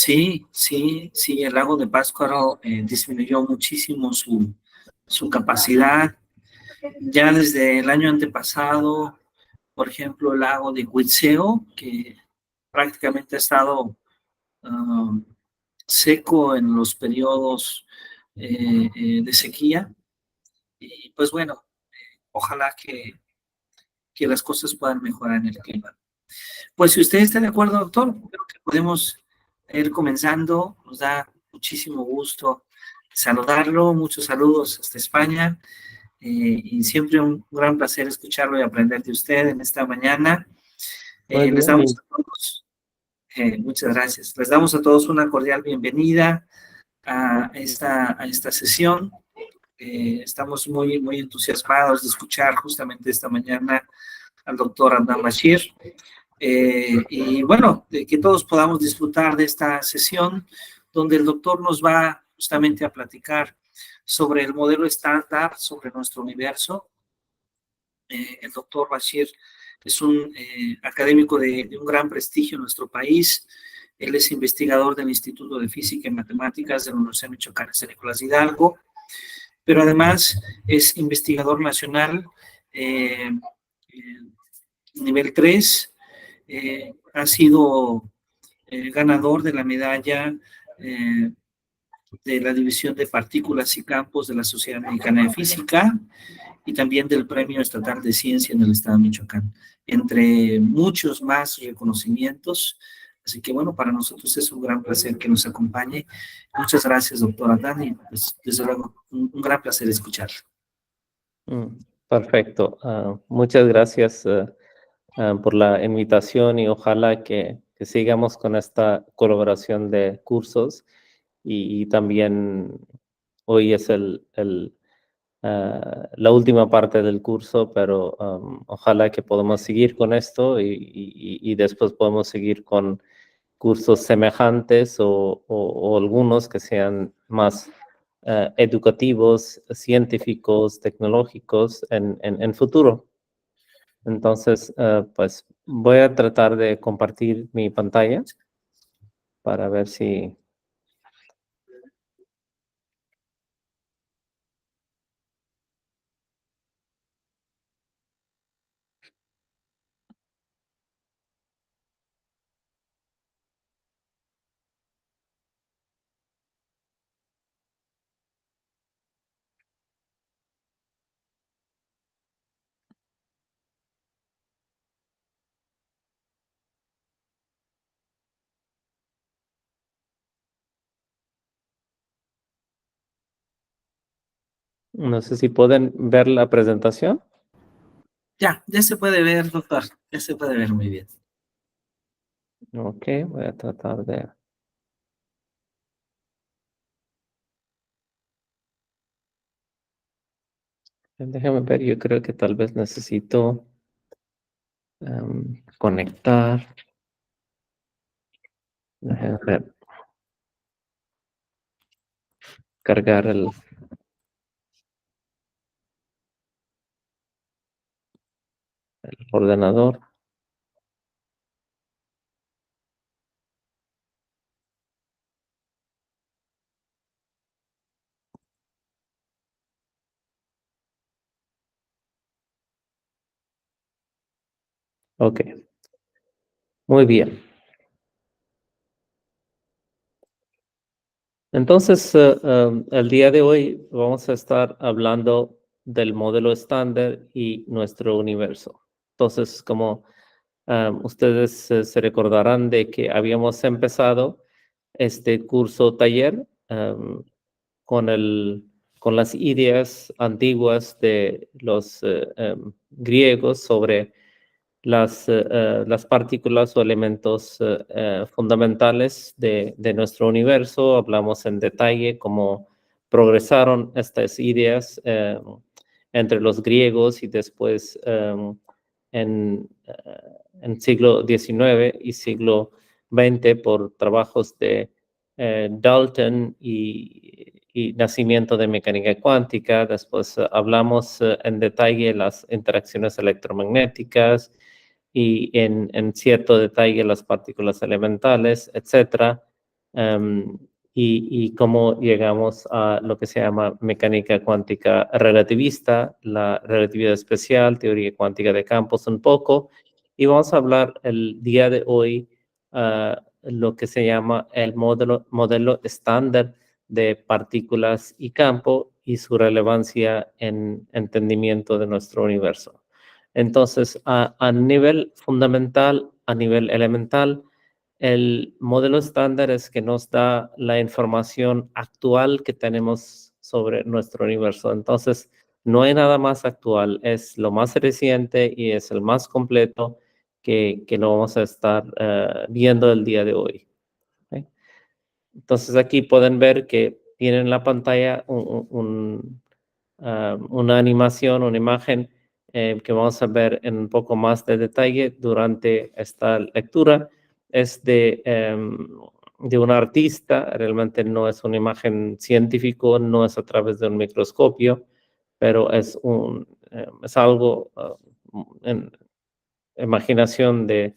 Sí, sí, sí, el lago de Pátzcuaro disminuyó muchísimo su capacidad. Ya desde el año antepasado, por ejemplo, el lago de Huitzeo, que prácticamente ha estado um, seco en los periodos de sequía. Y pues bueno, ojalá que las cosas puedan mejorar en el clima. Pues si usted está de acuerdo, doctor, creo que podemos ir comenzando. Nos da muchísimo gusto saludarlo. Muchos saludos hasta España. Y siempre un gran placer escucharlo y aprender de usted en esta mañana. Muy Les bien, damos a todos, muchas gracias. Les damos a todos una cordial bienvenida a esta sesión. Estamos muy, muy entusiasmados de escuchar justamente esta mañana al doctor Adnan Bashir. Y bueno, de que todos podamos disfrutar de esta sesión donde el doctor nos va justamente a platicar sobre el modelo estándar, sobre nuestro universo. El doctor Bashir es un académico de un gran prestigio en nuestro país. Él es investigador del Instituto de Física y Matemáticas de la Universidad de Michoacán, San Nicolás de Hidalgo, pero además es investigador nacional nivel 3. Ha sido ganador de la medalla de la División de Partículas y Campos de la Sociedad Mexicana de Física y también del Premio Estatal de Ciencia en el Estado de Michoacán, entre muchos más reconocimientos. Así que bueno, para nosotros es un gran placer que nos acompañe. Muchas gracias, doctora Dani. Pues, desde luego, un gran placer escucharlo. Perfecto. Muchas gracias por la invitación y ojalá que sigamos con esta colaboración de cursos y también hoy es la última parte del curso, pero ojalá que podamos seguir con esto y después podemos seguir con cursos semejantes o algunos que sean más educativos, científicos, tecnológicos en futuro. Entonces, pues voy a tratar de compartir mi pantalla para ver si... No sé si pueden ver la presentación. Ya se puede ver, doctor. Ya se puede ver muy bien. Ok, voy a tratar de... Déjame ver, yo creo que tal vez necesito conectar. Déjame ver. Cargar el ordenador. Ok, muy bien. Entonces, el día de hoy vamos a estar hablando del modelo estándar y nuestro universo. Entonces, como ustedes se recordarán de que habíamos empezado este curso taller con las ideas antiguas de los griegos sobre las partículas o elementos fundamentales de nuestro universo. Hablamos en detalle cómo progresaron estas ideas entre los griegos y después en siglo XIX y siglo XX por trabajos de Dalton y nacimiento de mecánica cuántica. Después hablamos en detalle las interacciones electromagnéticas y en cierto detalle las partículas elementales, etcétera. y cómo llegamos a lo que se llama mecánica cuántica relativista, la relatividad especial, teoría cuántica de campos un poco, y vamos a hablar el día de hoy lo que se llama el modelo estándar de partículas y campo y su relevancia en entendimiento de nuestro universo. Entonces, a nivel fundamental, a nivel elemental, el modelo estándar es que nos da la información actual que tenemos sobre nuestro universo. Entonces, no hay nada más actual, es lo más reciente y es el más completo que lo vamos a estar viendo el día de hoy. ¿Okay? Entonces, aquí pueden ver que tienen en la pantalla una animación, una imagen que vamos a ver en un poco más de detalle durante esta lectura. Es de un artista, realmente no es una imagen científica, no es a través de un microscopio, pero es algo en imaginación de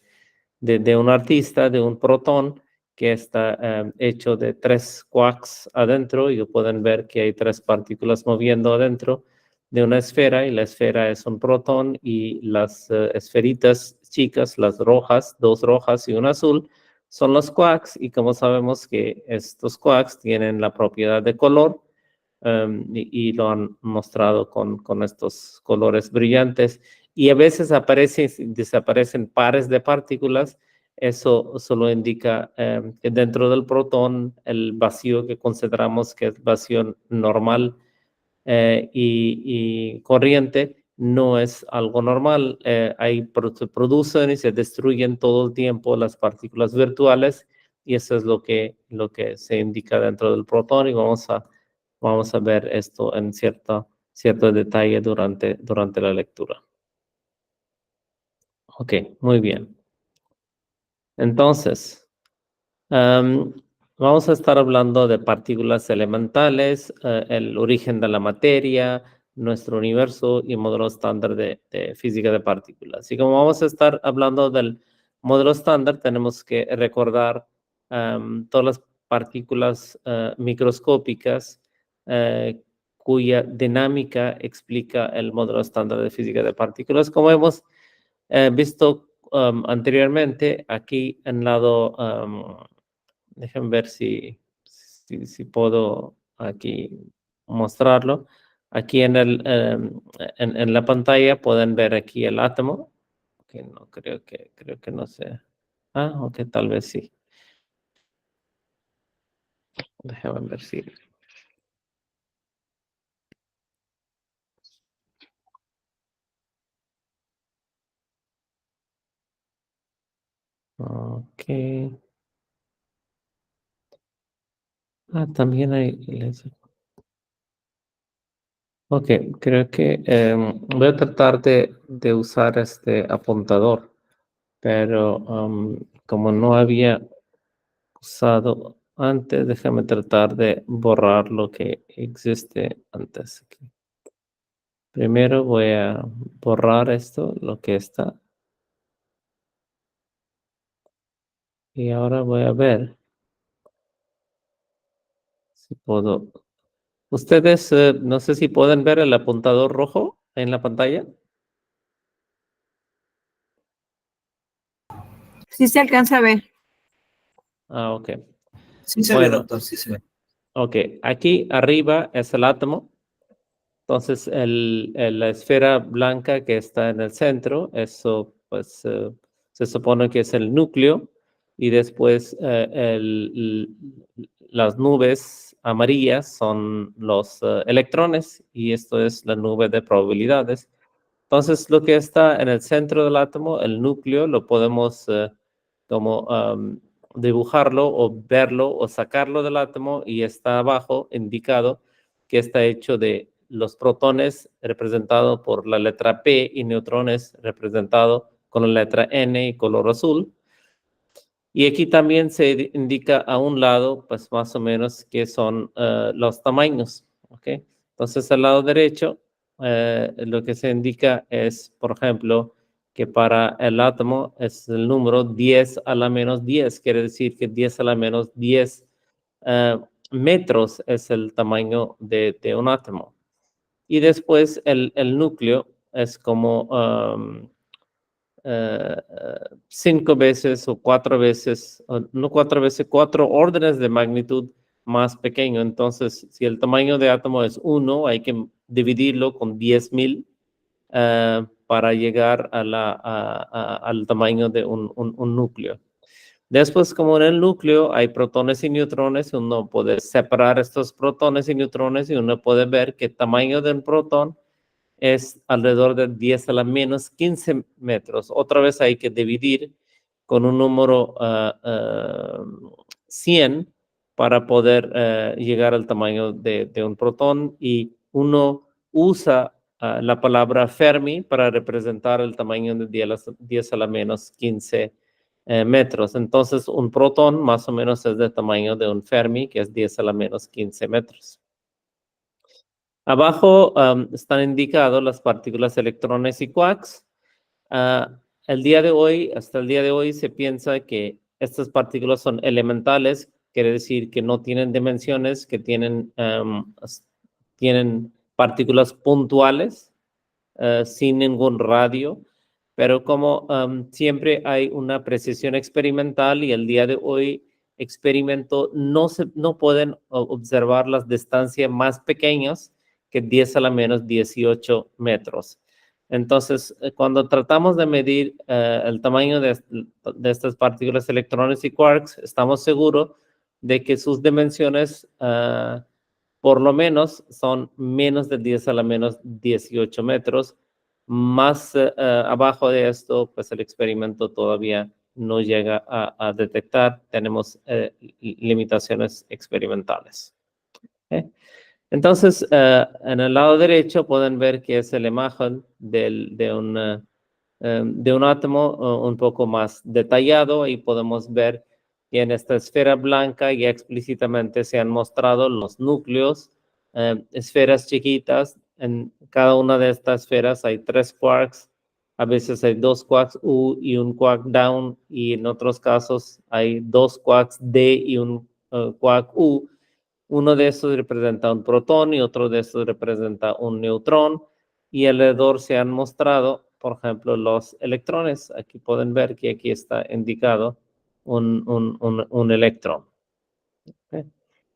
un artista, de un protón que está hecho de 3 quarks adentro, y pueden ver que hay 3 partículas moviendo adentro de una esfera, y la esfera es un protón, y las esferitas chicas, las rojas, 2 rojas y una azul, son los quarks, y como sabemos que estos quarks tienen la propiedad de color, y lo han mostrado con estos colores brillantes, y a veces aparecen y desaparecen pares de partículas. Eso solo indica que dentro del protón el vacío que consideramos que es vacío normal y corriente no es algo normal. Se producen y se destruyen todo el tiempo las partículas virtuales, y eso es lo que se indica dentro del protón, y vamos a ver esto en cierto detalle durante la lectura. Ok, muy bien. Entonces, vamos a estar hablando de partículas elementales, el origen de la materia, nuestro universo y modelo estándar de física de partículas. Y como vamos a estar hablando del modelo estándar, tenemos que recordar todas las partículas microscópicas cuya dinámica explica el modelo estándar de física de partículas. Como hemos visto anteriormente, aquí en lado, déjenme ver si puedo aquí mostrarlo. Aquí en la pantalla pueden ver aquí el átomo. Que no creo que no sé. Ok, tal vez sí. Déjenme ver si. Ok. También hay. Ok, creo que voy a tratar de usar este apuntador, pero como no había usado antes, déjame tratar de borrar lo que existe antes. Primero voy a borrar esto, lo que está. Y ahora voy a ver si puedo. Ustedes, no sé si pueden ver el apuntador rojo en la pantalla. Sí se alcanza a ver. Ok. Sí se ve, doctor, sí se ve. Ok, aquí arriba es el átomo. Entonces, la esfera blanca que está en el centro, eso pues se supone que es el núcleo, y después las nubes amarillas son los electrones, y esto es la nube de probabilidades. Entonces, lo que está en el centro del átomo, el núcleo, lo podemos como dibujarlo o verlo o sacarlo del átomo, y está abajo indicado que está hecho de los protones representados por la letra P y neutrones representados con la letra N y color azul. Y aquí también se indica a un lado, pues más o menos, qué son los tamaños. ¿Ok? Entonces, al lado derecho, lo que se indica es, por ejemplo, que para el átomo es el número 10 a la menos 10. Quiere decir que 10 a la menos 10 metros es el tamaño de un átomo. Y después el núcleo es como 5 veces o 4 veces, no 4 veces, 4 órdenes de magnitud más pequeño. Entonces, si el tamaño de átomo es 1, hay que dividirlo con 10,000 para llegar al tamaño de un núcleo. Después, como en el núcleo hay protones y neutrones, uno puede separar estos protones y neutrones y uno puede ver que el tamaño de un protón es alrededor de 10 a la menos 15 metros. Otra vez hay que dividir con un número 100 para poder llegar al tamaño de un protón, y uno usa la palabra Fermi para representar el tamaño de 10 a la menos 15 metros. Entonces, un protón más o menos es del tamaño de un Fermi, que es 10 a la menos 15 metros. Abajo están indicados las partículas electrones y quarks. Hasta el día de hoy se piensa que estas partículas son elementales, quiere decir que no tienen dimensiones, que tienen partículas puntuales, sin ningún radio, pero como siempre hay una precisión experimental y el día de hoy no pueden observar las distancias más pequeñas que 10 a la menos 18 metros. Entonces, cuando tratamos de medir el tamaño de estas partículas, electrones y quarks, estamos seguros de que sus dimensiones por lo menos son menos de 10 a la menos 18 metros. Más abajo de esto, pues el experimento todavía no llega a detectar. Tenemos limitaciones experimentales. Entonces, en el lado derecho pueden ver que es la imagen de un átomo un poco más detallado, y podemos ver que en esta esfera blanca ya explícitamente se han mostrado los núcleos, esferas chiquitas. En cada una de estas esferas hay 3 quarks, a veces hay 2 quarks U y un quark down, y en otros casos hay 2 quarks D y un quark U. Uno de estos representa un protón y otro de estos representa un neutrón, y alrededor se han mostrado, por ejemplo, los electrones. Aquí pueden ver que aquí está indicado un electrón. ¿Okay?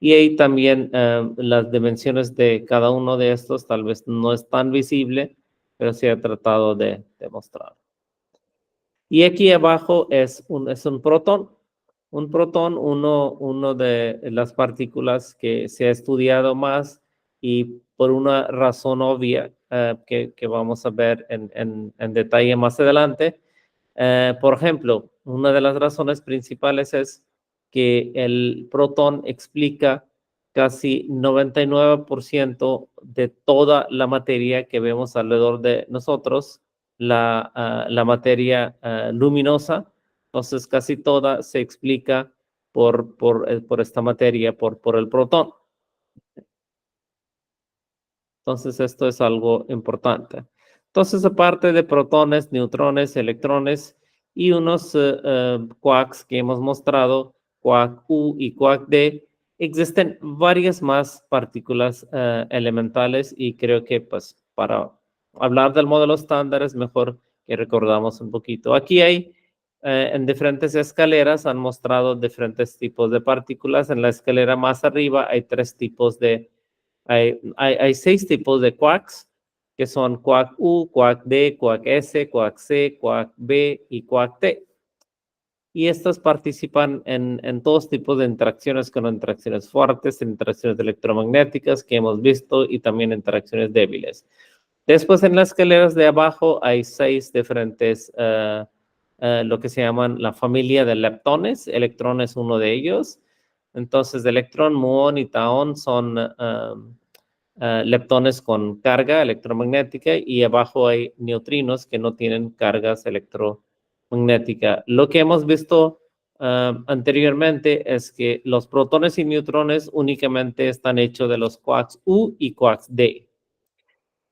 Y ahí también las dimensiones de cada uno de estos tal vez no es tan visible, pero se ha tratado de demostrar. Y aquí abajo es un protón. Un protón, uno de las partículas que se ha estudiado más, y por una razón obvia que vamos a ver en detalle más adelante. Por ejemplo, una de las razones principales es que el protón explica casi 99% de toda la materia que vemos alrededor de nosotros, la materia luminosa. Entonces, casi toda se explica por esta materia, por el protón. Entonces, esto es algo importante. Entonces, aparte de protones, neutrones, electrones y unos quarks que hemos mostrado, quark U y quark D, existen varias más partículas elementales, y creo que pues para hablar del modelo estándar es mejor que recordamos un poquito. Aquí hay en diferentes escaleras han mostrado diferentes tipos de partículas. En la escalera más arriba hay 6 tipos de quarks, que son quark U, quark D, quark S, quark C, quark B y quark T. Y estas participan en todos tipos de interacciones, con interacciones fuertes, interacciones electromagnéticas que hemos visto, y también interacciones débiles. Después, en las escaleras de abajo hay 6 diferentes, lo que se llaman la familia de leptones. Electrón es uno de ellos. Entonces, electrón, muón y taón son leptones con carga electromagnética, y abajo hay neutrinos que no tienen cargas electromagnéticas. Lo que hemos visto anteriormente es que los protones y neutrones únicamente están hechos de los quarks U y quarks D.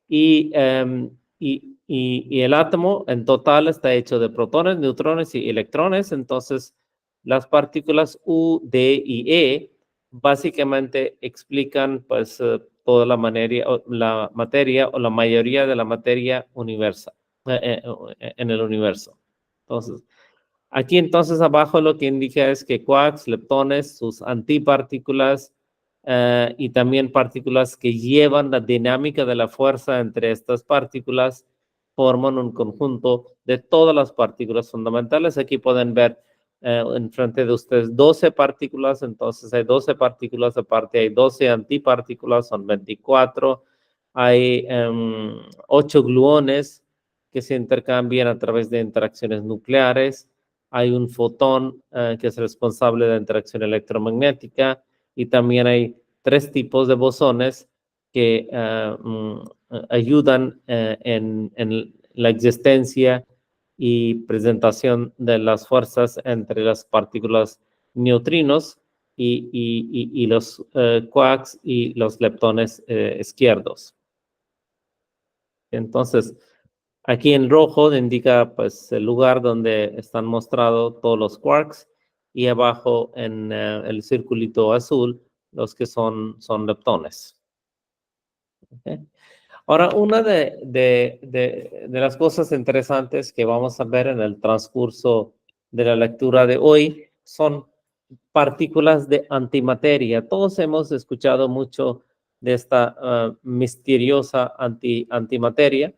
Y y el átomo en total está hecho de protones, neutrones y electrones. Entonces, las partículas U, D y E básicamente explican pues toda la materia o la mayoría de la materia universal en el universo. Entonces, aquí entonces abajo lo que indica es que quarks, leptones, sus antipartículas y también partículas que llevan la dinámica de la fuerza entre estas partículas forman un conjunto de todas las partículas fundamentales. Aquí pueden ver enfrente de ustedes 12 partículas, entonces hay 12 partículas, aparte hay 12 antipartículas, son 24. Hay 8 gluones que se intercambian a través de interacciones nucleares. Hay un fotón que es responsable de la interacción electromagnética y también hay 3 tipos de bosones que ayudan en la existencia y presentación de las fuerzas entre las partículas neutrinos y los quarks y los leptones izquierdos. Entonces, aquí en rojo indica pues el lugar donde están mostrados todos los quarks y abajo en el circulito azul los que son leptones. ¿Okay? Ahora, una de las cosas interesantes que vamos a ver en el transcurso de la lectura de hoy son partículas de antimateria. Todos hemos escuchado mucho de esta misteriosa antimateria.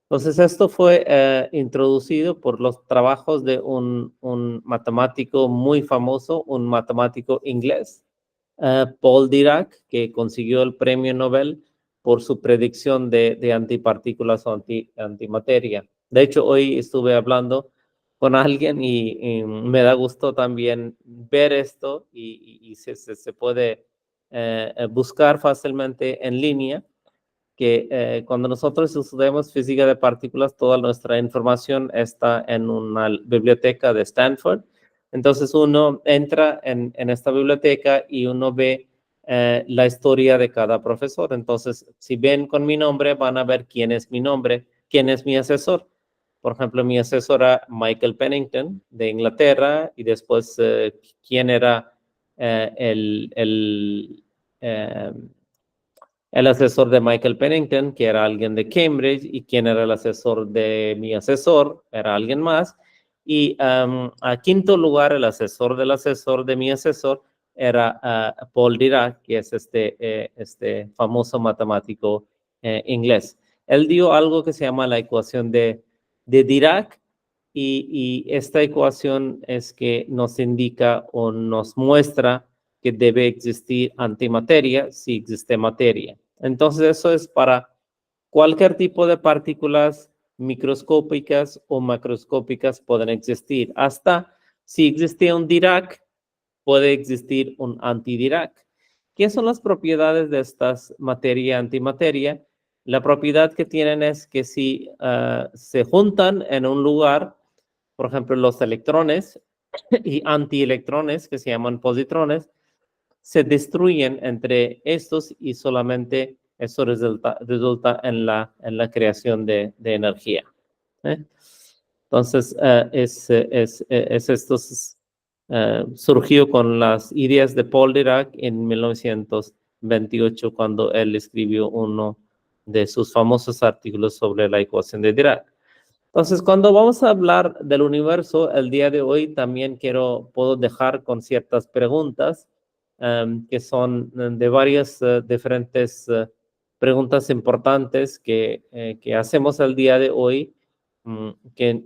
Entonces, esto fue introducido por los trabajos de un matemático muy famoso, un matemático inglés, Paul Dirac, que consiguió el premio Nobel por su predicción de antipartículas o antimateria. De hecho, hoy estuve hablando con alguien y me da gusto también ver esto y se puede buscar fácilmente en línea que cuando nosotros estudiamos física de partículas, toda nuestra información está en una biblioteca de Stanford. Entonces uno entra en esta biblioteca y uno ve la historia de cada profesor. Entonces, si ven con mi nombre, van a ver quién es mi nombre, quién es mi asesor. Por ejemplo, mi asesor era Michael Pennington de Inglaterra y después quién era el asesor de Michael Pennington, que era alguien de Cambridge, y quien era el asesor de mi asesor, era alguien más. Y a quinto lugar, el asesor del asesor de mi asesor era Paul Dirac, que es este famoso matemático inglés. Él dio algo que se llama la ecuación de Dirac, y esta ecuación es que nos indica o nos muestra que debe existir antimateria si existe materia. Entonces, eso es para cualquier tipo de partículas microscópicas o macroscópicas pueden existir. Hasta si existe un Dirac, puede existir un anti-Dirac. ¿Qué son las propiedades de estas materia-antimateria? La propiedad que tienen es que si se juntan en un lugar, por ejemplo, los electrones y antielectrones, que se llaman positrones, se destruyen entre estos y solamente eso resulta en la creación de energía. Entonces, surgió con las ideas de Paul Dirac en 1928, cuando él escribió uno de sus famosos artículos sobre la ecuación de Dirac. Entonces, cuando vamos a hablar del universo, el día de hoy también puedo dejar con ciertas preguntas que son de varias diferentes preguntas importantes que hacemos el día de hoy, que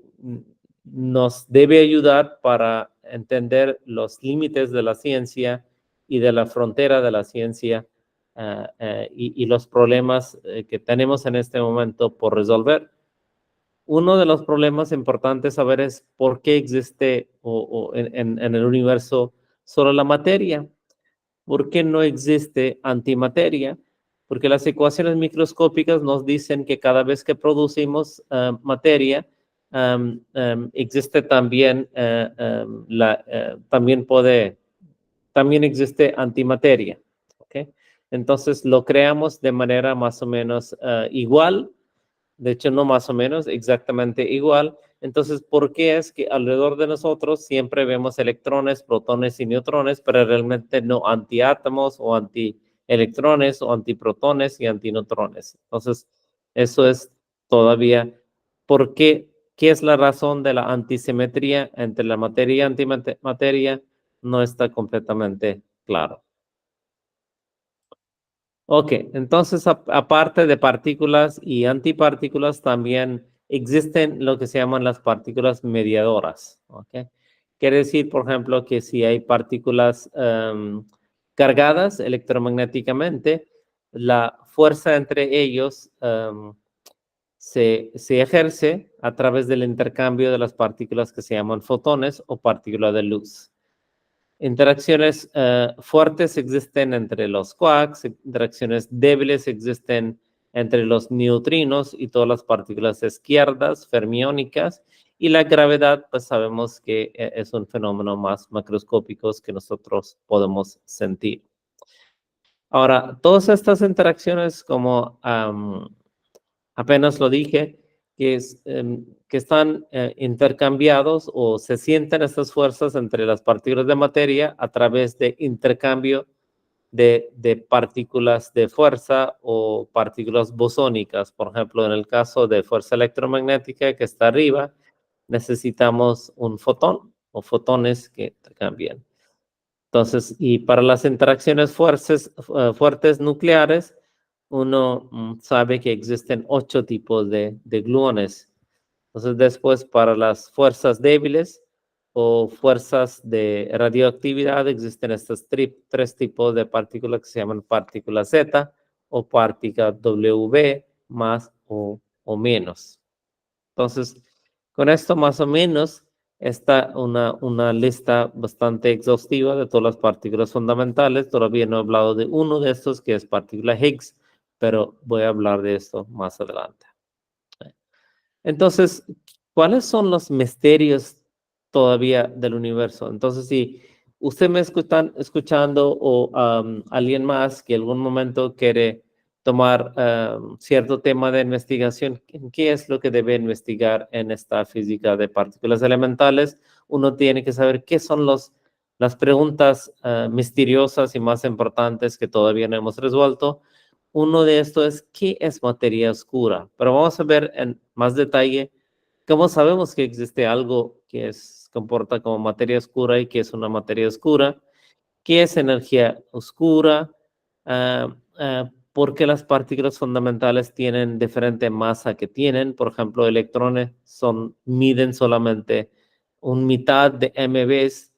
nos debe ayudar para entender los límites de la ciencia y de la frontera de la ciencia y los problemas que tenemos en este momento por resolver. Uno de los problemas importantes saber es por qué existe en el universo solo la materia. ¿Por qué no existe antimateria? Porque las ecuaciones microscópicas nos dicen que cada vez que producimos materia, existe también, también existe antimateria. ¿Okay? Entonces lo creamos de manera más o menos igual, De hecho, no más o menos, exactamente igual. Entonces, ¿por qué es que alrededor de nosotros siempre vemos electrones, protones y neutrones, pero realmente no antiátomos o antielectrones o antiprotones y antineutrones? Entonces, eso es todavía, ¿por qué? ¿Qué es la razón de la antisimetría entre la materia y antimateria? No está completamente claro. Ok, entonces aparte de partículas y antipartículas, también existen lo que se llaman las partículas mediadoras. Ok, quiere decir, por ejemplo, que si hay partículas cargadas electromagnéticamente, la fuerza entre ellos se ejerce a través del intercambio de las partículas que se llaman fotones o partículas de luz. Interacciones fuertes existen entre los quarks, interacciones débiles existen entre los neutrinos y todas las partículas izquierdas, fermiónicas, y la gravedad, pues sabemos que es un fenómeno más macroscópico que nosotros podemos sentir. Ahora, todas estas interacciones, como apenas lo dije, que están intercambiados o se sienten estas fuerzas entre las partículas de materia a través de intercambio de partículas de fuerza o partículas bosónicas. Por ejemplo, en el caso de fuerza electromagnética que está arriba, necesitamos un fotón o fotones que intercambian. Entonces, y para las interacciones fuertes nucleares, uno sabe que existen 8 tipos de gluones. Entonces, después, para las fuerzas débiles o fuerzas de radioactividad, existen estos 3 tipos de partículas que se llaman partículas Z o partículas W más o menos. Entonces, con esto más o menos está una lista bastante exhaustiva de todas las partículas fundamentales. Todavía no he hablado de uno de estos, que es partícula Higgs, pero voy a hablar de esto más adelante. Entonces, ¿cuáles son los misterios todavía del universo? Entonces, si usted me está escuchando o alguien más que en algún momento quiere tomar cierto tema de investigación, ¿qué es lo que debe investigar en esta física de partículas elementales? Uno tiene que saber qué son las preguntas misteriosas y más importantes que todavía no hemos resuelto. Uno de estos es, ¿qué es materia oscura? Pero vamos a ver en más detalle cómo sabemos que existe algo que se comporta como materia oscura y que es una materia oscura. ¿Qué es energía oscura? ¿Por qué las partículas fundamentales tienen diferente masa que tienen? Por ejemplo, electrones miden solamente un mitad de MVs,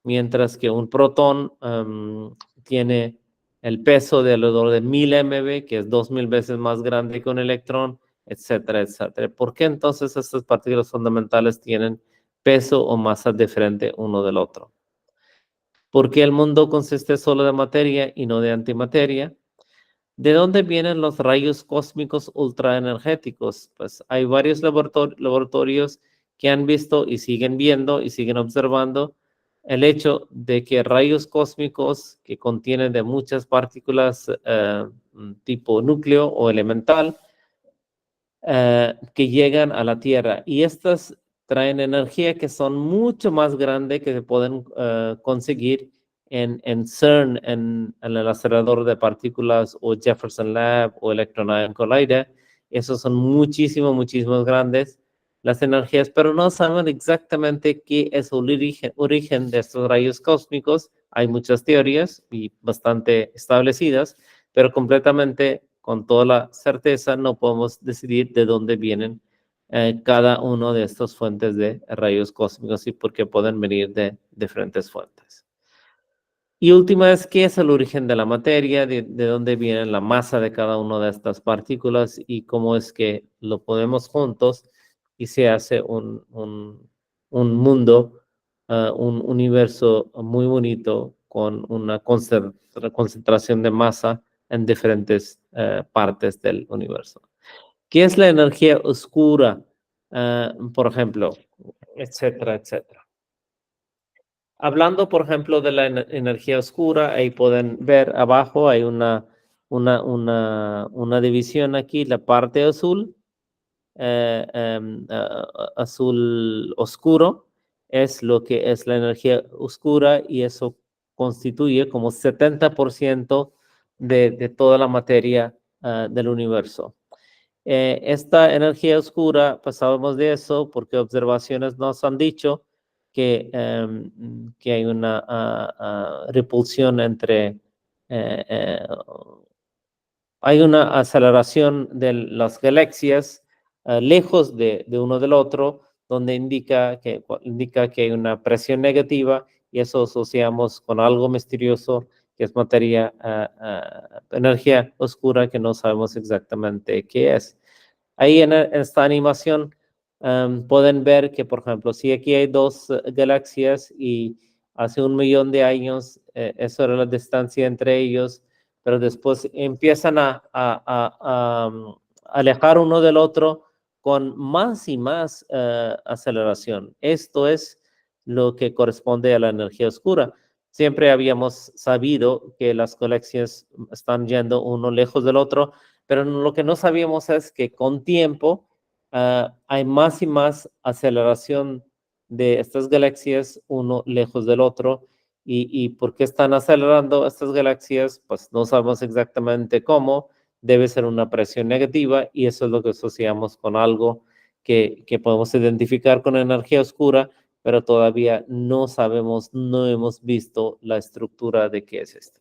mientras que un protón tiene el peso de alrededor de 1000 MV, que es 2000 veces más grande que un electrón, etcétera, etcétera. ¿Por qué entonces estas partículas fundamentales tienen peso o masa diferente uno del otro? ¿Por qué el mundo consiste solo de materia y no de antimateria? ¿De dónde vienen los rayos cósmicos ultraenergéticos? Pues hay varios laboratorios que han visto y siguen viendo y siguen observando el hecho de que rayos cósmicos que contienen de muchas partículas tipo núcleo o elemental que llegan a la Tierra, y estas traen energía que son mucho más grandes que se pueden conseguir en CERN, en el acelerador de partículas o Jefferson Lab o Electron Ion Collider. Esos son muchísimo grandes las energías, pero no saben exactamente qué es el origen de estos rayos cósmicos. Hay muchas teorías y bastante establecidas, pero completamente con toda la certeza no podemos decidir de dónde vienen cada uno de estas fuentes de rayos cósmicos y por qué pueden venir de diferentes fuentes. Y última es, ¿qué es el origen de la materia? ¿De dónde viene la masa de cada una de estas partículas? Y cómo es que lo ponemos juntos y se hace un mundo, un universo muy bonito con una concentración de masa en diferentes partes del universo. ¿Qué es la energía oscura? Por ejemplo, etcétera, etcétera. Hablando, por ejemplo, de la energía oscura, ahí pueden ver abajo, hay una división aquí, la parte azul azul oscuro es lo que es la energía oscura y eso constituye como 70% de toda la materia del universo. Esta energía oscura, pues sabemos de eso porque observaciones nos han dicho que hay una repulsión entre, hay una aceleración de las galaxias lejos de uno del otro, donde indica que hay una presión negativa y eso asociamos con algo misterioso que es materia, energía oscura que no sabemos exactamente qué es. Ahí en esta animación pueden ver que, por ejemplo, si aquí hay dos galaxias y hace 1 millón de años, eso era la distancia entre ellos, pero después empiezan a alejar uno del otro con más y más aceleración. Esto es lo que corresponde a la energía oscura. Siempre habíamos sabido que las galaxias están yendo uno lejos del otro, pero lo que no sabíamos es que con tiempo hay más y más aceleración de estas galaxias uno lejos del otro. ¿Y por qué están acelerando estas galaxias? Pues no sabemos exactamente cómo. Debe ser una presión negativa y eso es lo que asociamos con algo que podemos identificar con energía oscura, pero todavía no sabemos, no hemos visto la estructura de qué es esto.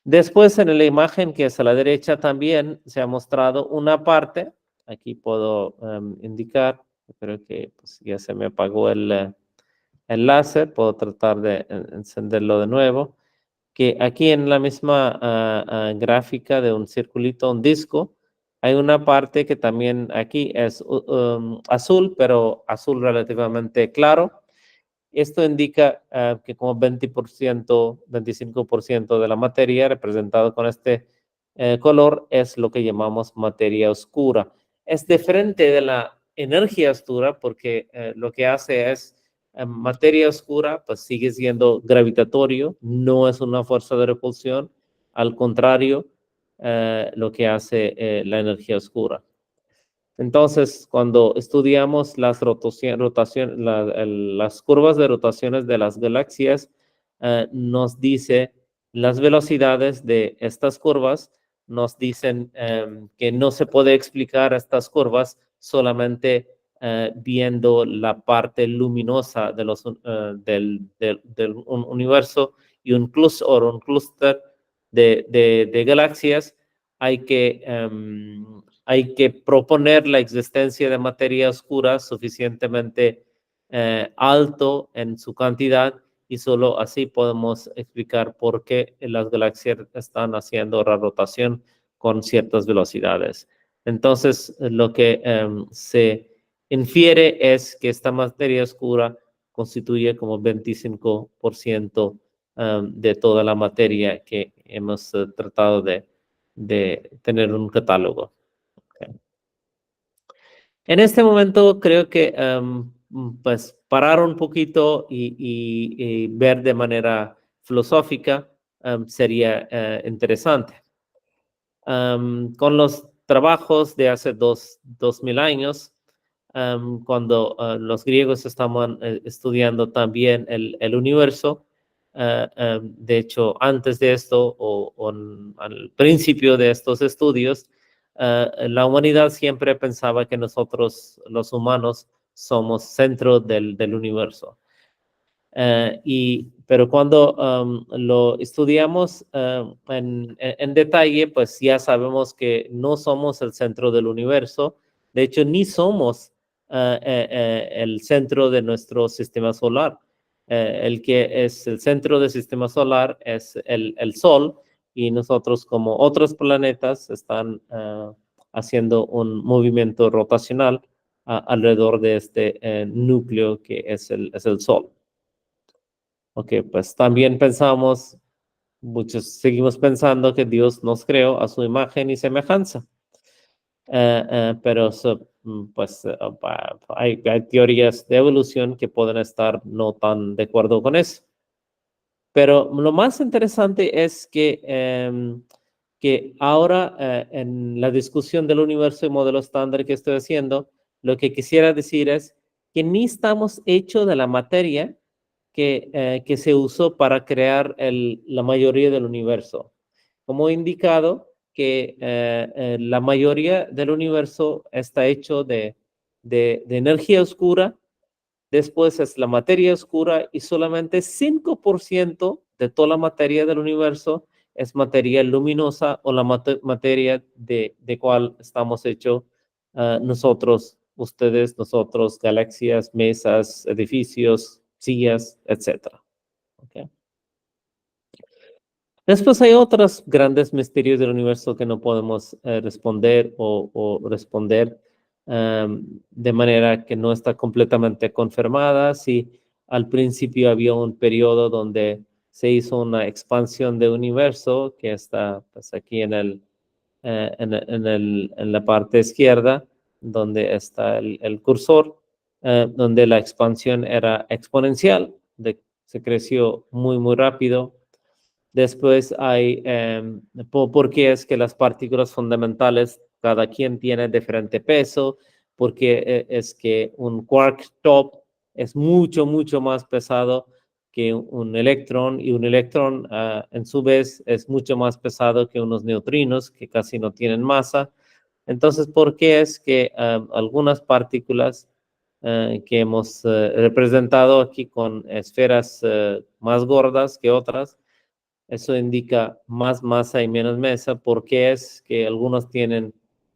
Después en la imagen que es a la derecha también se ha mostrado una parte, aquí puedo indicar, creo que pues, ya se me apagó el láser, puedo tratar de encenderlo de nuevo, que aquí en la misma gráfica de un circulito, un disco, hay una parte que también aquí es azul, pero azul relativamente claro. Esto indica que como 20%, 25% de la materia representado con este color es lo que llamamos materia oscura. Es diferente de la energía oscura porque lo que hace es materia oscura, pues sigue siendo gravitatorio, no es una fuerza de repulsión, al contrario, lo que hace la energía oscura. Entonces, cuando estudiamos las curvas de rotaciones de las galaxias, nos dice las velocidades de estas curvas, nos dicen que no se puede explicar estas curvas solamente viendo la parte luminosa de del universo y un clúster de galaxias. Hay que proponer la existencia de materia oscura suficientemente alto en su cantidad y solo así podemos explicar por qué las galaxias están haciendo rotación con ciertas velocidades. Entonces, lo que se infiere es que esta materia oscura constituye como 25% de toda la materia que hemos tratado de tener un catálogo. Okay. En este momento creo que pues parar un poquito y ver de manera filosófica sería interesante. Con los trabajos de hace 2000 años, cuando los griegos estaban estudiando también el universo, de hecho, antes de esto o al principio de estos estudios, la humanidad siempre pensaba que nosotros, los humanos, somos centro del universo. Pero cuando lo estudiamos en detalle, pues ya sabemos que no somos el centro del universo. De hecho, ni somos el centro de nuestro sistema solar. El que es el centro del sistema solar es el Sol y nosotros como otros planetas están haciendo un movimiento rotacional alrededor de este núcleo que es el Sol. Ok, pues también pensamos, muchos seguimos pensando que Dios nos creó a su imagen y semejanza. Pero pues hay teorías de evolución que pueden estar no tan de acuerdo con eso. Pero lo más interesante es que que ahora en la discusión del universo y modelo estándar que estoy haciendo, lo que quisiera decir es que ni estamos hechos de la materia que se usó para crear la mayoría del universo. Como he indicado, que la mayoría del universo está hecho de energía oscura, después es la materia oscura y solamente 5% de toda la materia del universo es materia luminosa o la materia de cual estamos hechos nosotros, ustedes, nosotros, galaxias, mesas, edificios, sillas, etc. ¿Okay? Después hay otros grandes misterios del universo que no podemos responder o responder de manera que no está completamente confirmada. Si al principio había un periodo donde se hizo una expansión del universo, que está pues, aquí en la parte izquierda, donde está el cursor, donde la expansión era exponencial, se creció muy, muy rápido. Después hay por qué es que las partículas fundamentales, cada quien tiene diferente peso, porque es que un quark top es mucho, mucho más pesado que un electrón y un electrón en su vez es mucho más pesado que unos neutrinos que casi no tienen masa. Entonces, ¿por qué es que algunas partículas que hemos representado aquí con esferas más gordas que otras, eso indica más masa y menos masa, porque es que algunos tienen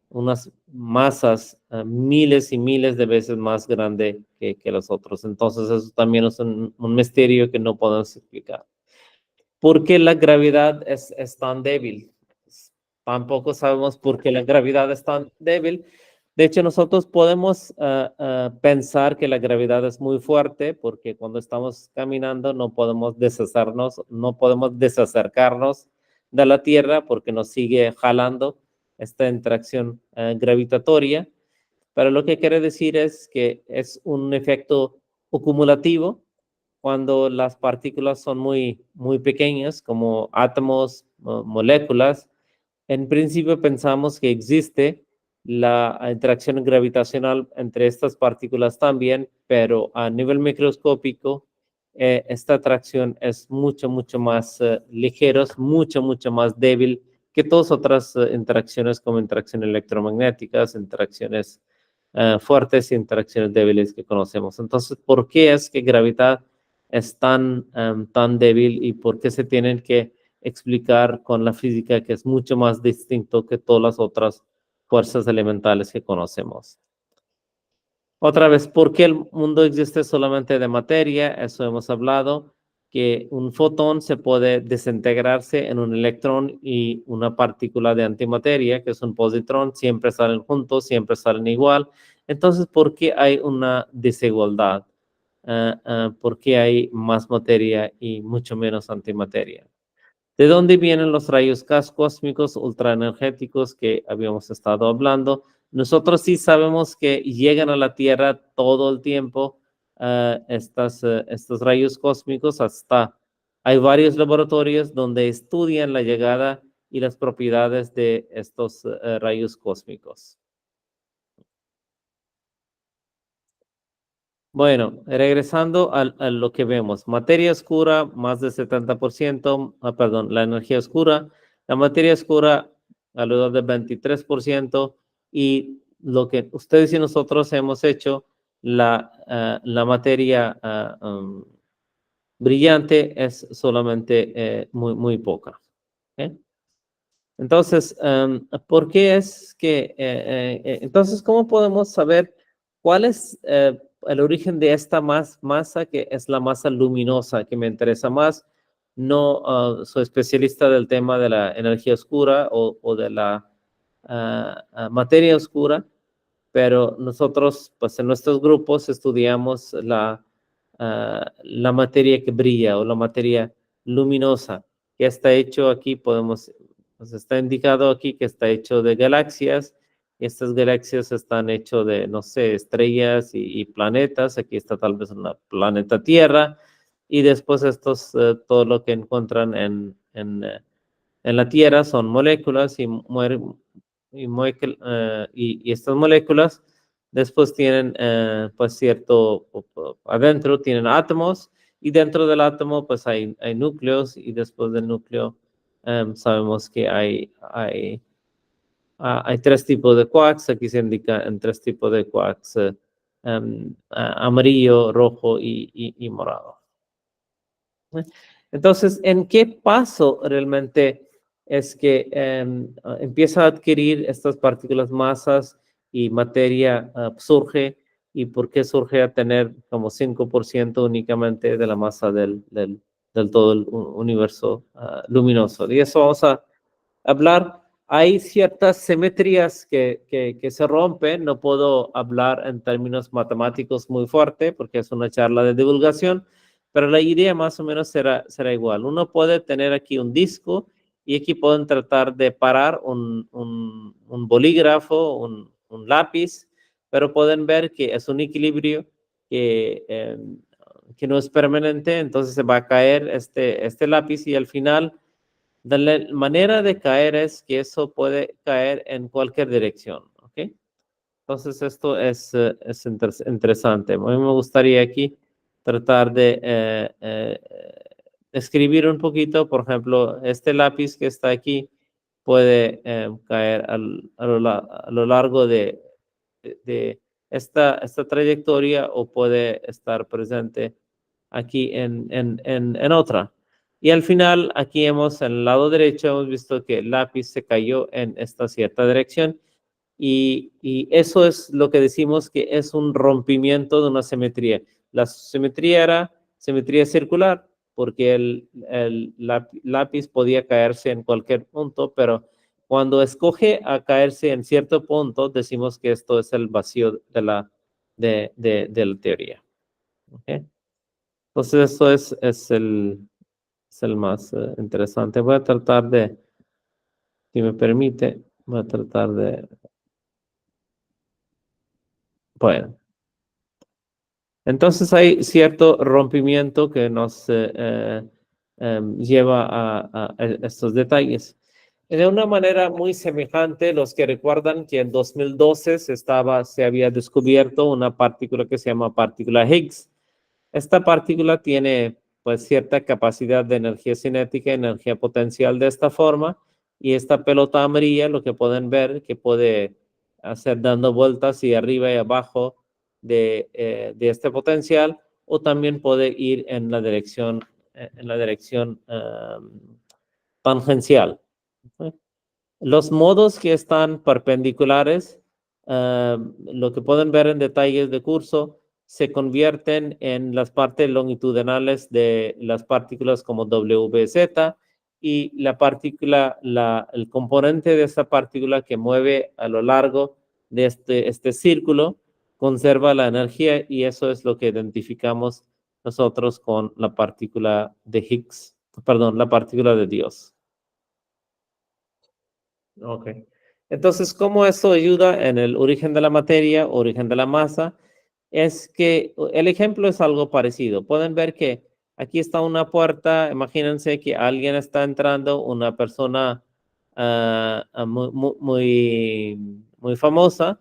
unas masas miles y miles de veces más grande que los otros. Entonces eso también es un misterio que no podemos explicar. ¿Por qué la gravedad es tan débil? Tampoco sabemos por qué la gravedad es tan débil. De hecho, nosotros podemos pensar que la gravedad es muy fuerte porque cuando estamos caminando no podemos deshacernos, no podemos desacercarnos de la Tierra porque nos sigue jalando esta interacción gravitatoria. Pero lo que quiere decir es que es un efecto acumulativo cuando las partículas son muy, muy pequeñas, como átomos, moléculas. En principio pensamos que existe la interacción gravitacional entre estas partículas también, pero a nivel microscópico esta atracción es mucho, mucho más ligera, mucho, mucho más débil que todas otras interacciones como interacciones electromagnéticas, interacciones fuertes y interacciones débiles que conocemos. Entonces, ¿por qué es que gravedad es tan débil y por qué se tienen que explicar con la física que es mucho más distinto que todas las otras fuerzas elementales que conocemos? Otra vez, ¿por qué el mundo existe solamente de materia? Eso hemos hablado, que un fotón se puede desintegrarse en un electrón y una partícula de antimateria, que es un positrón, siempre salen juntos, siempre salen igual. Entonces, ¿por qué hay una desigualdad? ¿Por qué hay más materia y mucho menos antimateria? ¿De dónde vienen los rayos cósmicos ultraenergéticos que habíamos estado hablando? Nosotros sí sabemos que llegan a la Tierra todo el tiempo estos rayos cósmicos. Hay varios laboratorios donde estudian la llegada y las propiedades de estos rayos cósmicos. Bueno, regresando a lo que vemos, materia oscura, más del 70%, perdón, la energía oscura, la materia oscura, alrededor del 23%, y lo que ustedes y nosotros hemos hecho, la materia brillante es solamente muy, muy poca. ¿Okay? Entonces, ¿por qué es que, entonces, cómo podemos saber cuál es el origen de esta masa que es la masa luminosa que me interesa más? No soy especialista del tema de la energía oscura o de la materia oscura, pero nosotros, pues en nuestros grupos estudiamos la materia que brilla o la materia luminosa, que está hecho aquí, pues está indicado aquí que está hecho de galaxias. Estas galaxias están hechas de, no sé, estrellas y planetas. Aquí está tal vez una planeta Tierra. Y después todo lo que encuentran en la Tierra son moléculas y y estas moléculas después tienen pues cierto, adentro tienen átomos y dentro del átomo pues hay núcleos y después del núcleo sabemos que hay tres tipos de quarks, aquí se indica en tres tipos de quarks, amarillo, rojo y morado. Entonces, ¿en qué paso realmente es que empieza a adquirir estas partículas masas y materia surge? ¿Y por qué surge a tener como 5% únicamente de la masa del todo el universo luminoso? Y eso vamos a hablar. Hay ciertas simetrías que se rompen. No puedo hablar en términos matemáticos muy fuerte porque es una charla de divulgación, pero la idea más o menos será igual. Uno puede tener aquí un disco y aquí pueden tratar de parar un bolígrafo, un lápiz, pero pueden ver que es un equilibrio que no es permanente, entonces se va a caer este lápiz y al final la manera de caer es que eso puede caer en cualquier dirección, ¿ok? Entonces esto es interesante. A mí me gustaría aquí tratar de escribir un poquito, por ejemplo, este lápiz que está aquí puede caer a lo largo de esta trayectoria o puede estar presente aquí en otra. Y al final, aquí en el lado derecho, hemos visto que el lápiz se cayó en esta cierta dirección y eso es lo que decimos que es un rompimiento de una simetría. La simetría era simetría circular, porque el lápiz podía caerse en cualquier punto, pero cuando escoge a caerse en cierto punto, decimos que esto es el vacío de la teoría. ¿Okay? Entonces, eso es el más interesante. Voy a tratar de, si me permite, voy a tratar de, bueno. Entonces hay cierto rompimiento que nos lleva a estos detalles. De una manera muy semejante, los que recuerdan que en 2012 se había descubierto una partícula que se llama partícula Higgs. Esta partícula tiene pues cierta capacidad de energía cinética, energía potencial de esta forma, y esta pelota amarilla, lo que pueden ver, que puede hacer dando vueltas y arriba y abajo de este potencial, o también puede ir en la dirección tangencial. Los modos que están perpendiculares, lo que pueden ver en detalles de curso, se convierten en las partes longitudinales de las partículas como WZ y la partícula, el componente de esta partícula que mueve a lo largo de este círculo conserva la energía y eso es lo que identificamos nosotros con la partícula de Higgs, perdón, la partícula de Dios. Ok. Entonces, ¿cómo eso ayuda en el origen de la materia, origen de la masa? Es que el ejemplo es algo parecido. Pueden ver que aquí está una puerta. Imagínense que alguien está entrando, una persona muy famosa.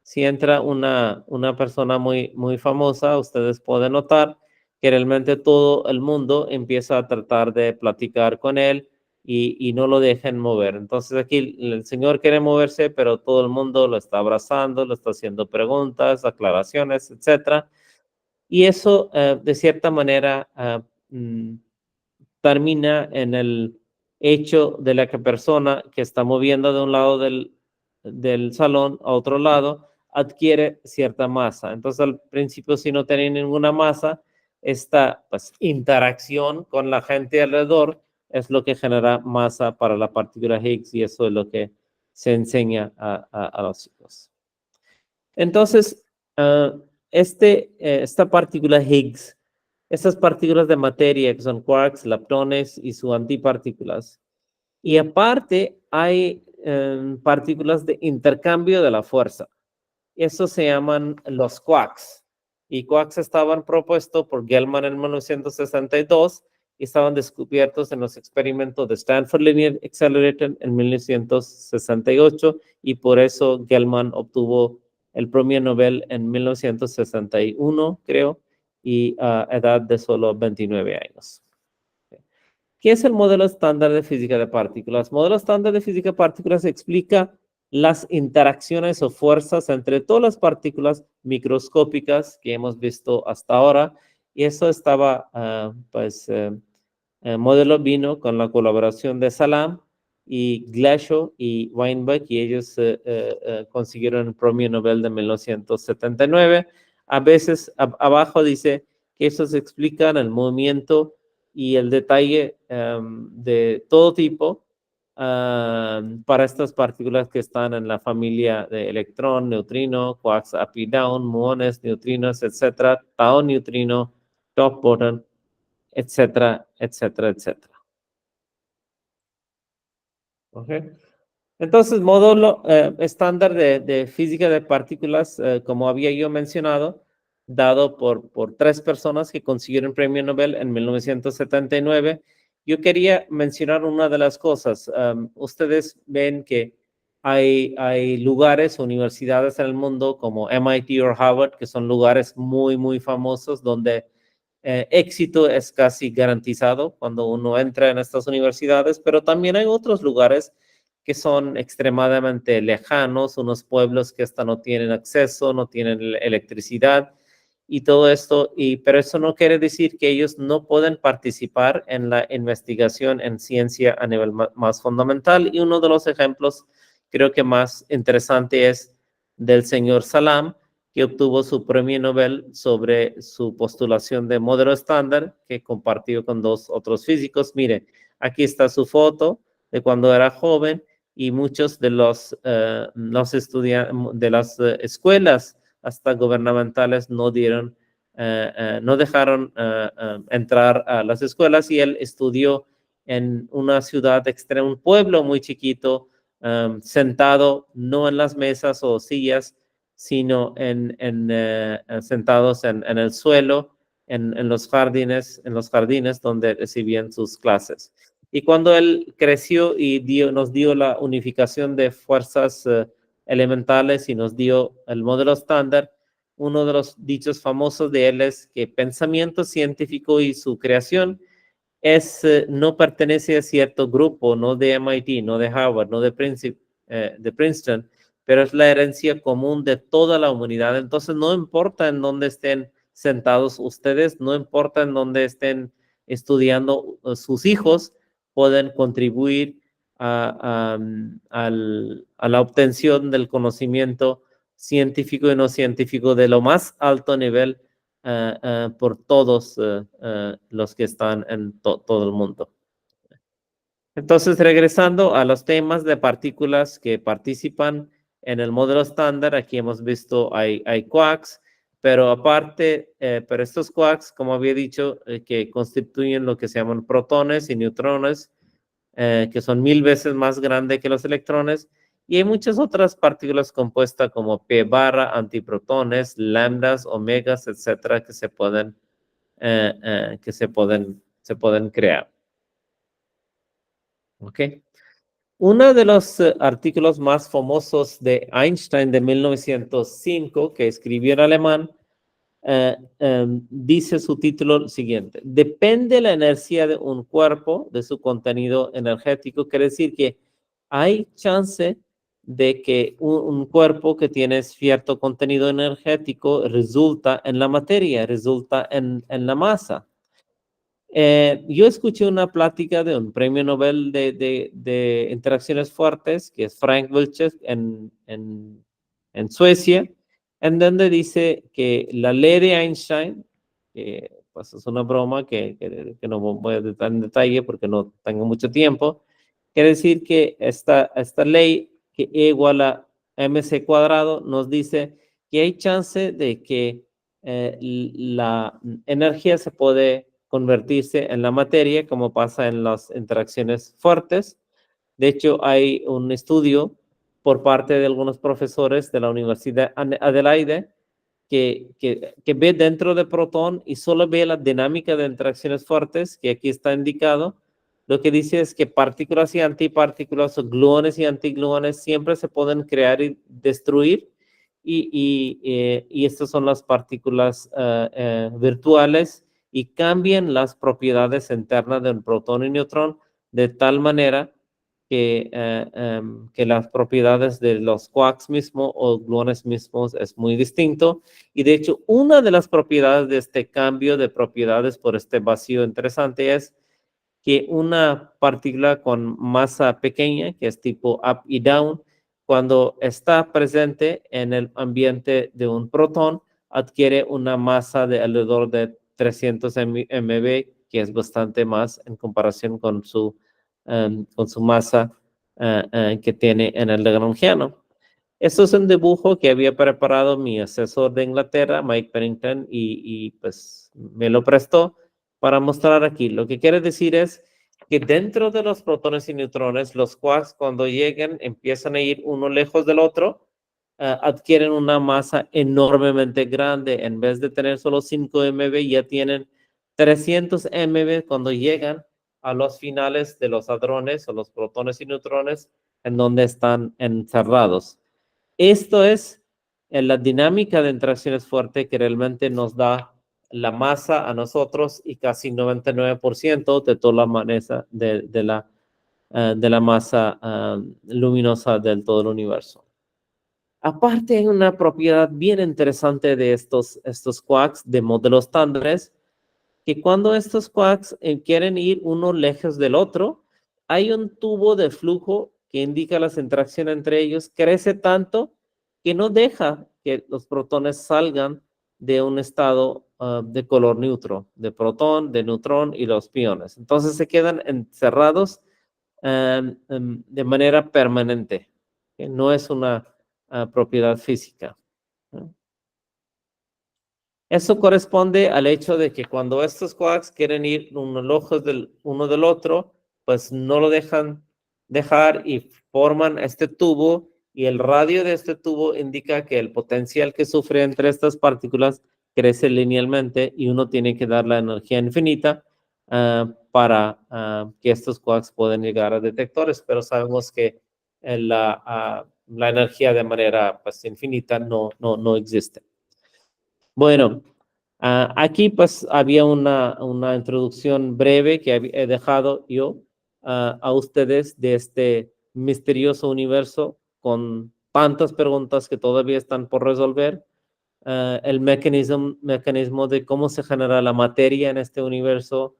Si entra una persona muy famosa, ustedes pueden notar que realmente todo el mundo empieza a tratar de platicar con él y no lo dejen mover. Entonces aquí el señor quiere moverse, pero todo el mundo lo está abrazando, lo está haciendo preguntas, aclaraciones, etcétera. Y eso, de cierta manera, termina en el hecho de la que persona que está moviendo de un lado del salón a otro lado adquiere cierta masa. Entonces, al principio, si no tenía ninguna masa, esta pues, interacción con la gente alrededor es lo que genera masa para la partícula Higgs y eso es lo que se enseña a los chicos. Entonces, esta partícula Higgs, estas partículas de materia que son quarks, leptones y sus antipartículas. Y aparte hay partículas de intercambio de la fuerza. Eso se llaman los quarks. Y quarks estaban propuestos por Gell-Mann en 1962 y estaban descubiertos en los experimentos de Stanford Linear Accelerator en 1968 y por eso Gell-Mann obtuvo el premio Nobel en 1961, creo, y a edad de solo 29 años. ¿Qué es el modelo estándar de física de partículas? El modelo estándar de física de partículas explica las interacciones o fuerzas entre todas las partículas microscópicas que hemos visto hasta ahora. Y eso estaba, el modelo vino con la colaboración de Salam y Glashow y Weinberg, y ellos consiguieron el premio Nobel de 1979. A veces abajo dice que eso se explica en el movimiento y el detalle de todo tipo para estas partículas que están en la familia de electrón, neutrino, quarks up y down, muones, neutrinos, etcétera, tau neutrino, top boson, etcétera, etcétera, etcétera. Okay. Entonces, módulo estándar de física de partículas, como había yo mencionado, dado por 3 personas que consiguieron el premio Nobel en 1979. Yo quería mencionar una de las cosas. Ustedes ven que hay lugares, universidades en el mundo como MIT o Harvard, que son lugares muy, muy famosos donde éxito es casi garantizado cuando uno entra en estas universidades, pero también hay otros lugares que son extremadamente lejanos, unos pueblos que hasta no tienen acceso, no tienen electricidad y todo esto, pero eso no quiere decir que ellos no pueden participar en la investigación en ciencia a nivel más fundamental. Y uno de los ejemplos, creo que más interesante, es del señor Salam, que obtuvo su premio Nobel sobre su postulación de modelo estándar que compartió con 2 otros físicos. Mire, aquí está su foto de cuando era joven y muchos de los estudiantes de las escuelas hasta gubernamentales no dejaron entrar a las escuelas, y él estudió en una ciudad extrema, un pueblo muy chiquito, sentado no en las mesas o sillas, sino sentados en el suelo, en los jardines donde recibían sus clases. Y cuando él creció y nos dio la unificación de fuerzas elementales y nos dio el modelo estándar, uno de los dichos famosos de él es que pensamiento científico y su creación no pertenece a cierto grupo, no de MIT, no de Harvard, no de Princeton, pero es la herencia común de toda la humanidad. Entonces, no importa en dónde estén sentados ustedes, no importa en dónde estén estudiando sus hijos, pueden contribuir a la obtención del conocimiento científico y no científico de lo más alto nivel por todos los que están en todo el mundo. Entonces, regresando a los temas de partículas que participan en el modelo estándar, aquí hemos visto hay quarks, pero aparte, pero estos quarks, como había dicho, que constituyen lo que se llaman protones y neutrones, que son 1000 veces más grandes que los electrones, y hay muchas otras partículas compuestas como P barra, antiprotones, lambdas, omegas, etcétera, que se pueden crear. ¿Ok? Uno de los artículos más famosos de Einstein de 1905, que escribió en alemán, dice su título siguiente: depende la energía de un cuerpo de su contenido energético. Quiere decir que hay chance de que un cuerpo que tiene cierto contenido energético resulta en la materia, resulta en la masa. Yo escuché una plática de un premio Nobel de interacciones fuertes, que es Frank Wilczek en Suecia, en donde dice que la ley de Einstein, pues es una broma que no voy a entrar en detalle porque no tengo mucho tiempo, quiere decir que esta ley, que E igual a mc cuadrado, nos dice que hay chance de que la energía se puede convertirse en la materia, como pasa en las interacciones fuertes. De hecho, hay un estudio por parte de algunos profesores de la Universidad Adelaide que ve dentro de protón y solo ve la dinámica de interacciones fuertes, que aquí está indicado, lo que dice es que partículas y antipartículas o gluones y antigluones siempre se pueden crear y destruir, y estas son las partículas virtuales, y cambian las propiedades internas de un protón y neutrón de tal manera que las propiedades de los quarks mismos o gluones mismos es muy distinto. Y de hecho, una de las propiedades de este cambio de propiedades por este vacío interesante es que una partícula con masa pequeña, que es tipo up y down, cuando está presente en el ambiente de un protón, adquiere una masa de alrededor de 300 MeV, que es bastante más en comparación con su masa que tiene en el lagrangiano. Esto es un dibujo que había preparado mi asesor de Inglaterra, Mike Pennington, y pues me lo prestó para mostrar aquí. Lo que quiere decir es que dentro de los protones y neutrones, los quarks cuando llegan empiezan a ir uno lejos del otro, adquieren una masa enormemente grande. En vez de tener solo 5 MeV, ya tienen 300 MeV cuando llegan a los finales de los hadrones o los protones y neutrones en donde están encerrados. Esto es la dinámica de interacciones fuerte que realmente nos da la masa a nosotros y casi 99% de toda la masa de la masa luminosa del todo el universo. Aparte, hay una propiedad bien interesante de estos quarks de modelos estándares, que cuando estos quarks quieren ir uno lejos del otro, hay un tubo de flujo que indica las interacciones entre ellos, crece tanto que no deja que los protones salgan de un estado de color neutro, de protón, de neutrón y los piones. Entonces se quedan encerrados de manera permanente, que no es una propiedad física. Eso corresponde al hecho de que cuando estos quarks quieren ir uno del otro, pues no lo dejan dejar y forman este tubo, y el radio de este tubo indica que el potencial que sufre entre estas partículas crece linealmente, y uno tiene que dar la energía infinita para que estos quarks puedan llegar a detectores, pero sabemos que la energía de manera pues, infinita no existe. Bueno, aquí pues había una introducción breve que he dejado yo a ustedes de este misterioso universo con tantas preguntas que todavía están por resolver. El mecanismo de cómo se genera la materia en este universo,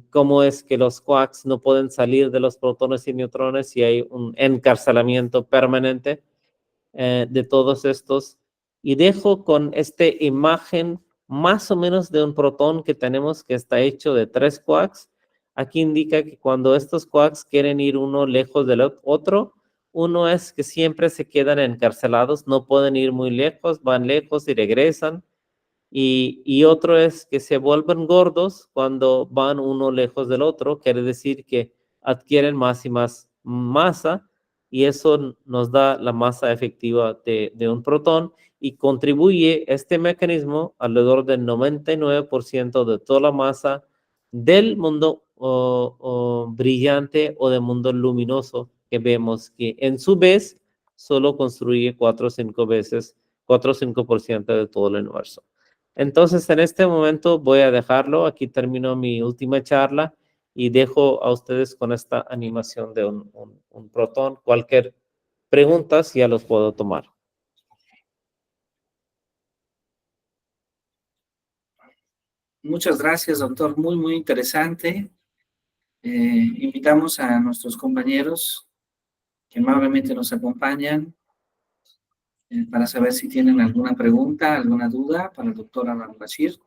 cómo es que los quarks no pueden salir de los protones y neutrones si hay un encarcelamiento permanente de todos estos. Y dejo con esta imagen más o menos de un protón que tenemos que está hecho de 3 quarks. Aquí indica que cuando estos quarks quieren ir uno lejos del otro, uno es que siempre se quedan encarcelados, no pueden ir muy lejos, van lejos y regresan. Y otro es que se vuelven gordos cuando van uno lejos del otro, quiere decir que adquieren más y más masa, y eso nos da la masa efectiva de un protón, y contribuye este mecanismo alrededor del 99% de toda la masa del mundo brillante o del mundo luminoso que vemos, que en su vez solo construye 4 o 5% de todo el universo. Entonces, en este momento voy a dejarlo. Aquí termino mi última charla y dejo a ustedes con esta animación de un protón. Cualquier pregunta, ya los puedo tomar. Muchas gracias, doctor. Muy, muy interesante. Invitamos a nuestros compañeros que amablemente nos acompañan para saber si tienen alguna pregunta, alguna duda para el doctor Al-Bashir.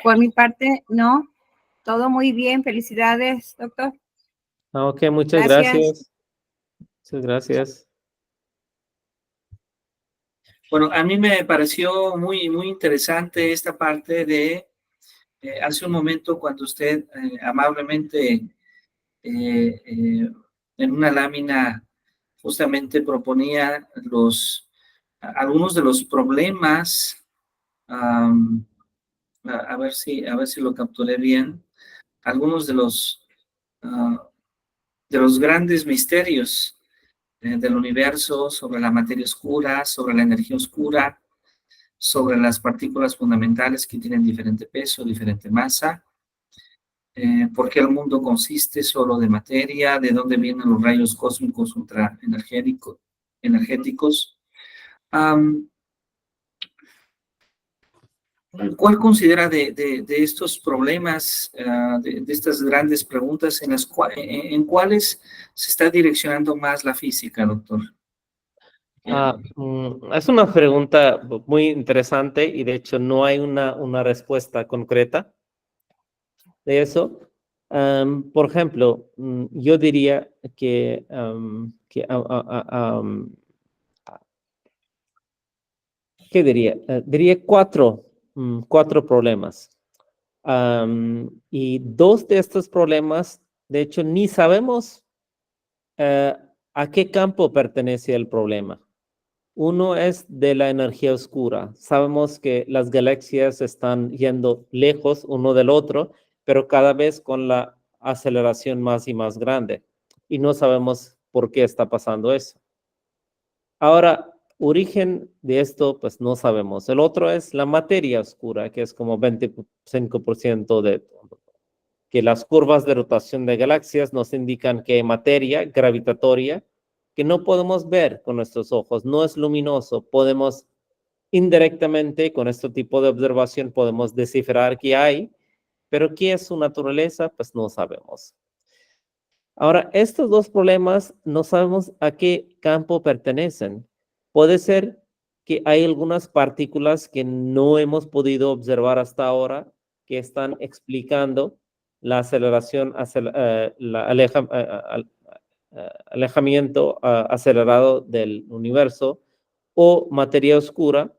Por mi parte, no. Todo muy bien. Felicidades, doctor. Ok, muchas gracias. Muchas gracias. Bueno, a mí me pareció muy, muy interesante esta parte de hace un momento cuando usted amablemente en una lámina justamente proponía algunos de los problemas, a ver si lo capturé bien, algunos de los grandes misterios del universo, sobre la materia oscura, sobre la energía oscura, sobre las partículas fundamentales que tienen diferente peso, diferente masa, por qué el mundo consiste solo de materia, de dónde vienen los rayos cósmicos energéticos. ¿Cuál considera de estos problemas, de estas grandes preguntas, en cuáles se está direccionando más la física, doctor? Es una pregunta muy interesante y de hecho no hay una respuesta concreta de eso. Por ejemplo, yo diría que, ¿qué diría? Diría cuatro problemas. Y dos de estos problemas, de hecho, ni sabemos a qué campo pertenece el problema. Uno es de la energía oscura. Sabemos que las galaxias están yendo lejos uno del otro, pero cada vez con la aceleración más y más grande. Y no sabemos por qué está pasando eso. Ahora, origen de esto, pues no sabemos. El otro es la materia oscura, que es como 25% de que las curvas de rotación de galaxias nos indican que hay materia gravitatoria que no podemos ver con nuestros ojos, no es luminoso, podemos indirectamente con este tipo de observación podemos descifrar qué hay, pero qué es su naturaleza, pues no sabemos. Ahora, estos dos problemas no sabemos a qué campo pertenecen. Puede ser que hay algunas partículas que no hemos podido observar hasta ahora que están explicando la aceleración, alejamiento acelerado del universo, o materia oscura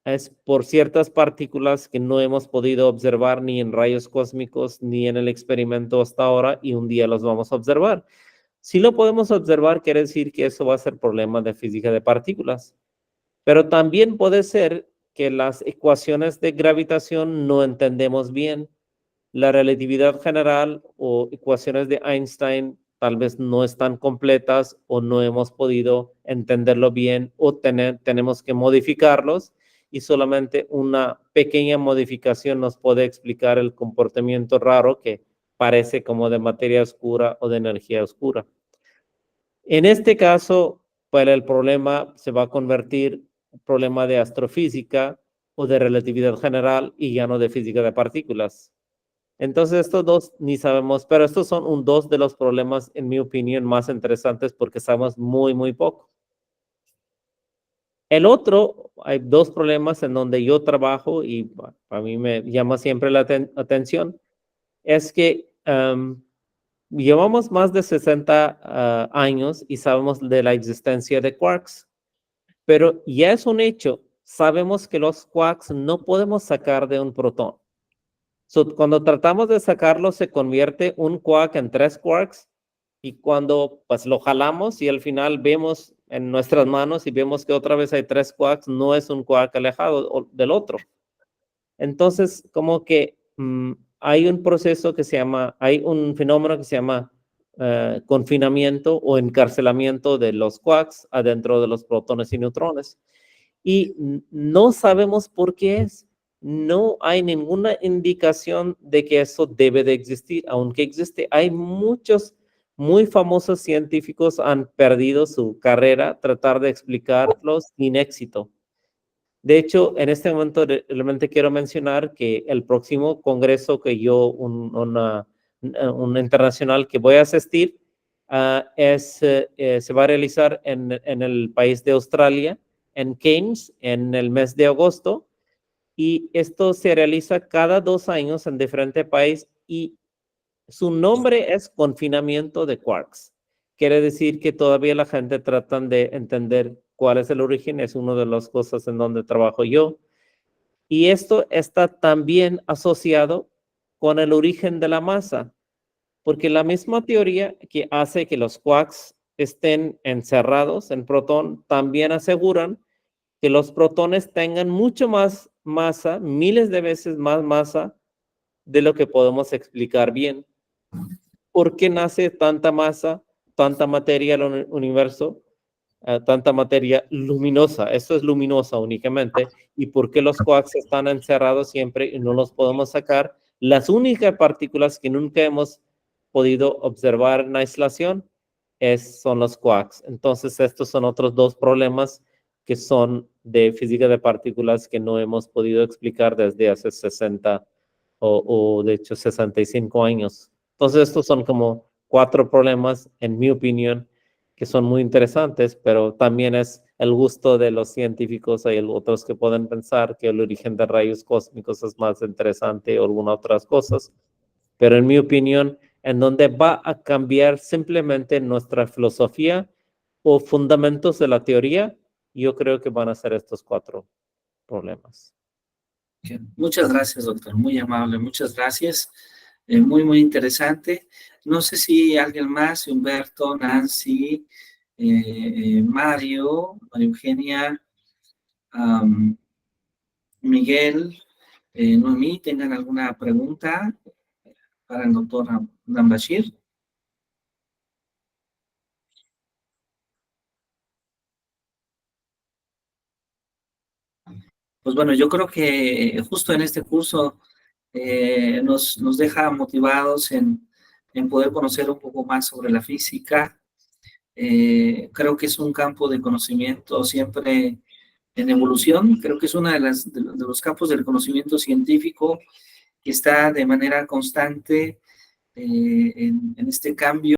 es por ciertas partículas que no hemos podido observar ni en rayos cósmicos ni en el experimento hasta ahora, y un día los vamos a observar. Si lo podemos observar, quiere decir que eso va a ser problema de física de partículas. Pero también puede ser que las ecuaciones de gravitación no entendemos bien. La relatividad general o ecuaciones de Einstein tal vez no están completas o no hemos podido entenderlo bien o tenemos que modificarlos, y solamente una pequeña modificación nos puede explicar el comportamiento raro que parece como de materia oscura o de energía oscura. En este caso, pues el problema se va a convertir en problema de astrofísica o de relatividad general y ya no de física de partículas. Entonces, estos dos ni sabemos, pero estos son dos de los problemas, en mi opinión, más interesantes porque sabemos muy, muy poco. El otro, hay dos problemas en donde yo trabajo y a mí me llama siempre la atención, es que llevamos más de 60 años y sabemos de la existencia de quarks, pero ya es un hecho, sabemos que los quarks no podemos sacar de un protón. Cuando tratamos de sacarlo, se convierte un quark en 3 quarks, y cuando pues lo jalamos y al final vemos en nuestras manos y vemos que otra vez hay 3 quarks, no es un quark alejado del otro. Entonces, como que hay un proceso que se llama, hay un fenómeno que se llama confinamiento o encarcelamiento de los quarks adentro de los protones y neutrones. Y no sabemos por qué es. No hay ninguna indicación de que eso debe de existir, aunque existe. Hay muchos muy famosos científicos han perdido su carrera tratar de explicarlos sin éxito. De hecho, en este momento realmente quiero mencionar que el próximo congreso que yo, un internacional que voy a asistir, se va a realizar en el país de Australia, en Cairns, en el mes de agosto, y esto se realiza cada 2 años en diferente país, y su nombre es confinamiento de quarks. Quiere decir que todavía la gente trata de entender cuál es el origen, es una de las cosas en donde trabajo yo. Y esto está también asociado con el origen de la masa. porque la misma teoría que hace que los quarks estén encerrados en protón también aseguran que los protones tengan mucho más masa, miles de veces más masa de lo que podemos explicar bien. ¿Por qué nace tanta masa, tanta materia en el universo, tanta materia luminosa? Esto es luminosa únicamente. ¿Y por qué los quarks están encerrados siempre y no los podemos sacar? Las únicas partículas que nunca hemos podido observar en aislación son los quarks. Entonces, estos son otros dos problemas que son de física de partículas que no hemos podido explicar desde hace 60 o de hecho 65 años. Entonces, estos son como 4 problemas, en mi opinión, que son muy interesantes, pero también es el gusto de los científicos. Hay otros que pueden pensar que el origen de rayos cósmicos es más interesante o algunas otras cosas, pero en mi opinión, en donde va a cambiar simplemente nuestra filosofía o fundamentos de la teoría, yo creo que van a ser estos 4 problemas. Muchas gracias, doctor. Muy amable. Muchas gracias. Muy, muy interesante. No sé si alguien más, Humberto, Nancy, Mario, María Eugenia, Miguel, Noemí, tengan alguna pregunta para el doctor Nambashir. Pues bueno, yo creo que justo en este curso nos deja motivados en poder conocer un poco más sobre la física. Creo que es un campo de conocimiento siempre en evolución. Creo que es uno de los campos del conocimiento científico que está de manera constante en este cambio.